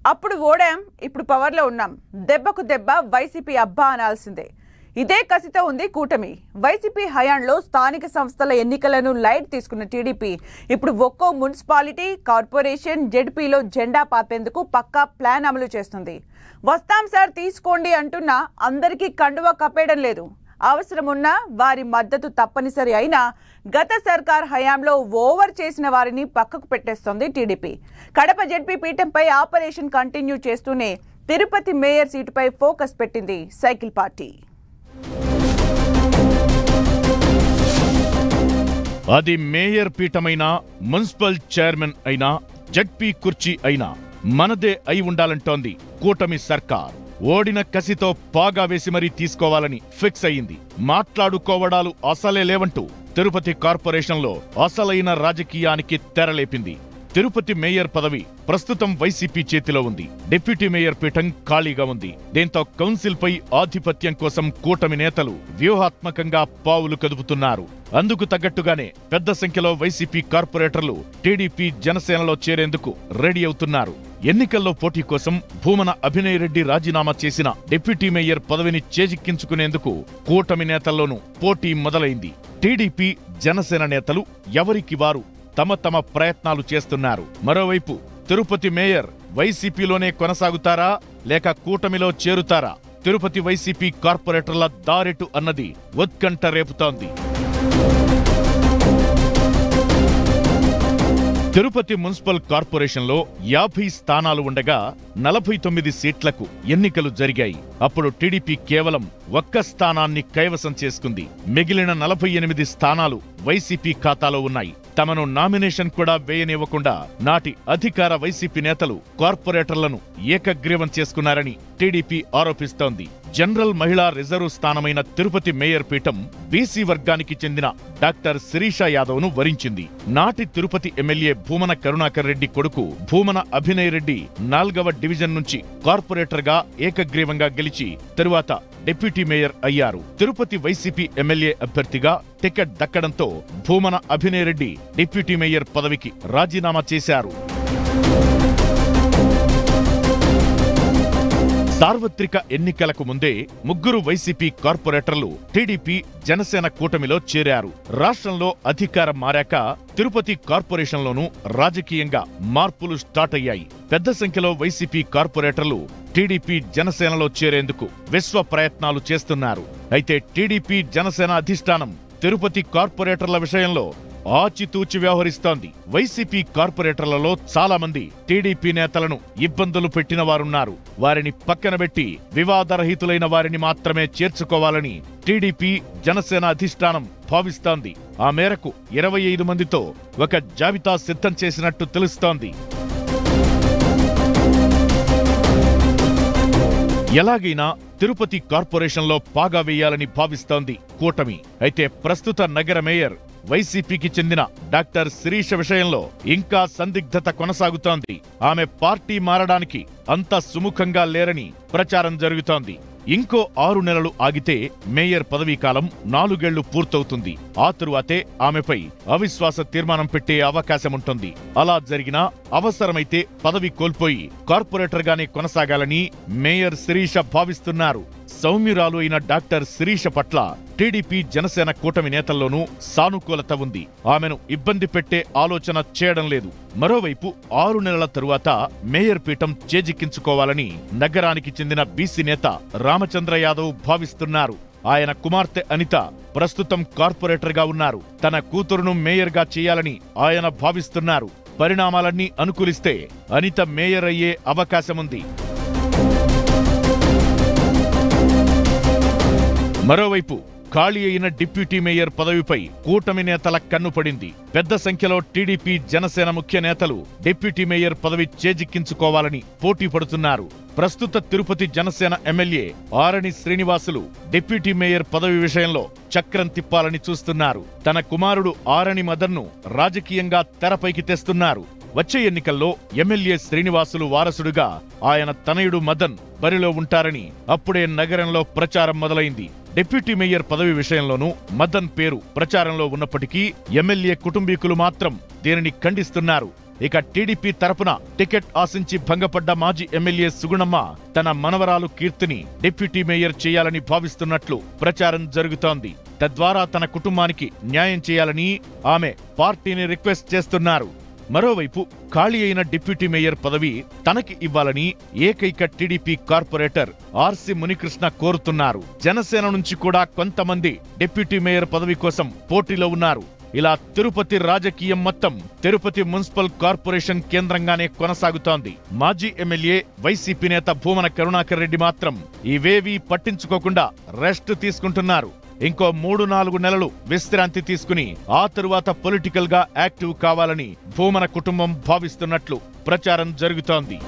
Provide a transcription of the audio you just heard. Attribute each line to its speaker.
Speaker 1: అప్పుడు ఓడాం, ఇప్పుడు పవర్లో ఉన్నాం. దెబ్బకు దెబ్బ వైసీపీ అబ్బా అనాల్సిందే. ఇదే కసితో ఉంది కూటమి. వైసీపీ హయాంలో స్థానిక సంస్థల ఎన్నికలను లైట్ తీసుకున్న టీడీపీ ఇప్పుడు ఒక్కో మున్సిపాలిటీ, కార్పొరేషన్, జెడ్పీలో జెండా పాపేందుకు పక్కా ప్లాన్ అమలు చేస్తుంది. వస్తాం సార్ తీసుకోండి అంటున్నా అందరికీ కండువా కప్పేయడం లేదు. అవసరమున్నా వారి మద్దతు తప్పనిసరి అయినా గత సర్కార్ హయాంలో ఓవర్ చేసిన వారిని పక్కకు పెట్టేస్తోంది టీడీపీ. కడప జెడ్పీ పీఠంపై ఆపరేషన్ కంటిన్యూ చేస్తూనే తిరుపతి మేయర్ సీటుపై ఫోకస్ పెట్టింది సైకిల్ పార్టీ.
Speaker 2: అది మేయర్ పీఠమైనా, మున్సిపల్ చైర్మన్ అయినా, జడ్పీ కుర్చీ అయినా మనదే అయి ఉండాలంటోంది కూటమి సర్కార్. ఓడిన కసితో పాగా వేసి మరీ తీసుకోవాలని ఫిక్స్ అయింది. మాట్లాడుకోవడాలు అసలే లేవంటూ తిరుపతి కార్పొరేషన్లో అసలైన రాజకీయానికి తెరలేపింది. తిరుపతి మేయర్ పదవి ప్రస్తుతం వైసీపీ చేతిలో ఉంది. డిప్యూటీ మేయర్ పీఠం ఖాళీగా ఉంది. దీంతో కౌన్సిల్ పై ఆధిపత్యం కోసం కూటమి నేతలు వ్యూహాత్మకంగా పావులు కదుపుతున్నారు. అందుకు తగ్గట్టుగానే పెద్ద సంఖ్యలో వైసీపీ కార్పొరేటర్లు టీడీపీ, జనసేనలో చేరేందుకు రెడీ అవుతున్నారు. ఎన్నికల్లో పోటీ కోసం భూమన అభినయ్ రెడ్డి రాజీనామా చేసిన డిప్యూటీ మేయర్ పదవిని చేజిక్కించుకునేందుకు కూటమి నేతల్లోనూ పోటీ మొదలైంది. టీడీపీ, జనసేన నేతలు ఎవరికి వారు తమ తమ ప్రయత్నాలు చేస్తున్నారు. మరోవైపు తిరుపతి మేయర్ వైసీపీలోనే కొనసాగుతారా లేక కూటమిలో చేరుతారా? తిరుపతి వైసీపీ కార్పొరేటర్ల దారెటు అన్నది ఉత్కంఠ రేపుతోంది. తిరుపతి మున్సిపల్ కార్పొరేషన్లో 50 స్థానాలు ఉండగా 49 సీట్లకు ఎన్నికలు జరిగాయి. అప్పుడు టీడీపీ కేవలం 1 స్థానాన్ని కైవసం చేసుకుంది. మిగిలిన 48 స్థానాలు వైసీపీ ఖాతాలో ఉన్నాయి. తమను నామినేషన్ కూడా వేయనివ్వకుండా నాటి అధికార వైసీపీ నేతలు కార్పొరేటర్లను ఏకగ్రీవం చేసుకున్నారని టీడీపీ ఆరోపిస్తోంది. జనరల్ మహిళా రిజర్వ్ స్థానమైన తిరుపతి మేయర్ పీఠం బీసీ వర్గానికి చెందిన డాక్టర్ శిరీష యాదవ్ ను వరించింది. నాటి తిరుపతి ఎమ్మెల్యే భూమన కరుణాకర్ రెడ్డి కొడుకు భూమన అభినయ్ రెడ్డి 4వ డివిజన్ నుంచి కార్పొరేటర్ గా ఏకగ్రీవంగా గెలిచి తరువాత డిప్యూటీ మేయర్ అయ్యారు. తిరుపతి వైసీపీ ఎమ్మెల్యే అభ్యర్థిగా టికెట్ దక్కడంతో భూమన అభినయ్ రెడ్డి డిప్యూటీ మేయర్ పదవికి రాజీనామా చేశారు. సార్వత్రిక ఎన్నికలకు ముందే 3 వైసీపీ కార్పొరేటర్లు టీడీపీ, జనసేన కూటమిలో చేరారు. రాష్ట్రంలో అధికారం మారాక తిరుపతి కార్పొరేషన్లోనూ రాజకీయంగా మార్పులు స్టార్ట్ అయ్యాయి. పెద్ద సంఖ్యలో వైసీపీ కార్పొరేటర్లు టీడీపీ, జనసేనలో చేరేందుకు విశ్వ ప్రయత్నాలు చేస్తున్నారు. అయితే టీడీపీ, జనసేన అధిష్టానం తిరుపతి కార్పొరేటర్ల విషయంలో ఆచితూచి వ్యవహరిస్తోంది. వైసీపీ కార్పొరేటర్లలో చాలా మంది టీడీపీ నేతలను ఇబ్బందులు పెట్టిన వారున్నారు. వారిని పక్కనబెట్టి వివాదరహితులైన వారిని మాత్రమే చేర్చుకోవాలని టీడీపీ, జనసేన అధిష్టానం భావిస్తోంది. ఆ మేరకు 25 మందితో ఒక జాబితా సిద్ధం చేసినట్టు తెలుస్తోంది. ఎలాగైనా తిరుపతి కార్పొరేషన్లో పాగా వేయాలని భావిస్తోంది కూటమి. అయితే ప్రస్తుత నగర మేయర్ వైసీపీకి చెందిన డాక్టర్ శిరీష విషయంలో ఇంకా సందిగ్ధత కొనసాగుతోంది. ఆమె పార్టీ మారడానికి అంత సుముఖంగా లేరని ప్రచారం జరుగుతోంది. ఇంకో 6 నెలలు ఆగితే మేయర్ పదవీకాలం 4 ఏళ్లు పూర్తవుతుంది. ఆ తరువాతే ఆమెపై అవిశ్వాస తీర్మానం పెట్టే అవకాశముంటుంది. అలా జరిగినా అవసరమైతే పదవి కోల్పోయి కార్పొరేటర్గానే కొనసాగాలని మేయర్ శిరీష భావిస్తున్నారు. సౌమ్యురాలు అయిన డాక్టర్ శిరీష పట్ల టీడీపీ, జనసేన కూటమి నేతల్లోనూ సానుకూలత ఉంది. ఆమెను ఇబ్బంది పెట్టే ఆలోచన చేయడం లేదు. మరోవైపు 6 నెలల తరువాత మేయర్ పీఠం చేజిక్కించుకోవాలని నగరానికి చెందిన బీసీ నేత రామచంద్ర యాదవ్ భావిస్తున్నారు. ఆయన కుమార్తె అనిత ప్రస్తుతం కార్పొరేటర్గా ఉన్నారు. తన కూతురును మేయర్గా చేయాలని ఆయన భావిస్తున్నారు. పరిణామాలన్నీ అనుకూలిస్తే అనిత మేయర్ అయ్యే అవకాశముంది. మరోవైపు ఖాళీ అయిన డిప్యూటీ మేయర్ పదవిపై కూటమి నేతల కన్నుపడింది. పెద్ద సంఖ్యలో టీడీపీ, జనసేన ముఖ్య నేతలు డిప్యూటీ మేయర్ పదవి చేజిక్కించుకోవాలని పోటీ పడుతున్నారు. ప్రస్తుత తిరుపతి జనసేన ఎమ్మెల్యే ఆరణి శ్రీనివాసులు డిప్యూటీ మేయర్ పదవి విషయంలో చక్రం తిప్పాలని చూస్తున్నారు. తన కుమారుడు ఆరణి మదన్ను రాజకీయంగా తెరపైకి తెస్తున్నారు. వచ్చే ఎన్నికల్లో ఎమ్మెల్యే శ్రీనివాసులు వారసుడుగా ఆయన తనయుడు మదన్ బరిలో ఉంటారని అప్పుడే నగరంలో ప్రచారం మొదలైంది. డిప్యూటీ మేయర్ పదవి విషయంలోనూ మదన్ పేరు ప్రచారంలో ఉన్నప్పటికీ ఎమ్మెల్యే కుటుంబీకులు మాత్రం దీనిని ఖండిస్తున్నారు. ఇక టీడీపీ తరపున టికెట్ ఆశించి భంగపడ్డ మాజీ ఎమ్మెల్యే సుగుణమ్మ తన మనవరాలు కీర్తిని డిప్యూటీ మేయర్ చేయాలని భావిస్తున్నట్లు ప్రచారం జరుగుతోంది. తద్వారా తన కుటుంబానికి న్యాయం చేయాలని ఆమె పార్టీని రిక్వెస్ట్ చేస్తున్నారు. మరోవైపు ఖాళీ అయిన డిప్యూటీ మేయర్ పదవి తనకి ఇవ్వాలని ఏకైక టీడీపీ కార్పొరేటర్ ఆర్సి మునికృష్ణ కోరుతున్నారు. జనసేన నుంచి కూడా కొంతమంది డిప్యూటీ మేయర్ పదవి కోసం పోటీలో ఉన్నారు. ఇలా తిరుపతి రాజకీయం మొత్తం తిరుపతి మున్సిపల్ కార్పొరేషన్ కేంద్రంగానే కొనసాగుతోంది. మాజీ ఎమ్మెల్యే వైసీపీ నేత భూమన కరుణాకర్ రెడ్డి మాత్రం ఇవేవీ పట్టించుకోకుండా రెస్ట్ తీసుకుంటున్నారు. ఇంకో 3-4 నెలలు విశ్రాంతి తీసుకుని ఆ తరువాత పొలిటికల్ గా యాక్టివ్ కావాలని భూమన కుటుంబం భావిస్తున్నట్లు ప్రచారం జరుగుతోంది.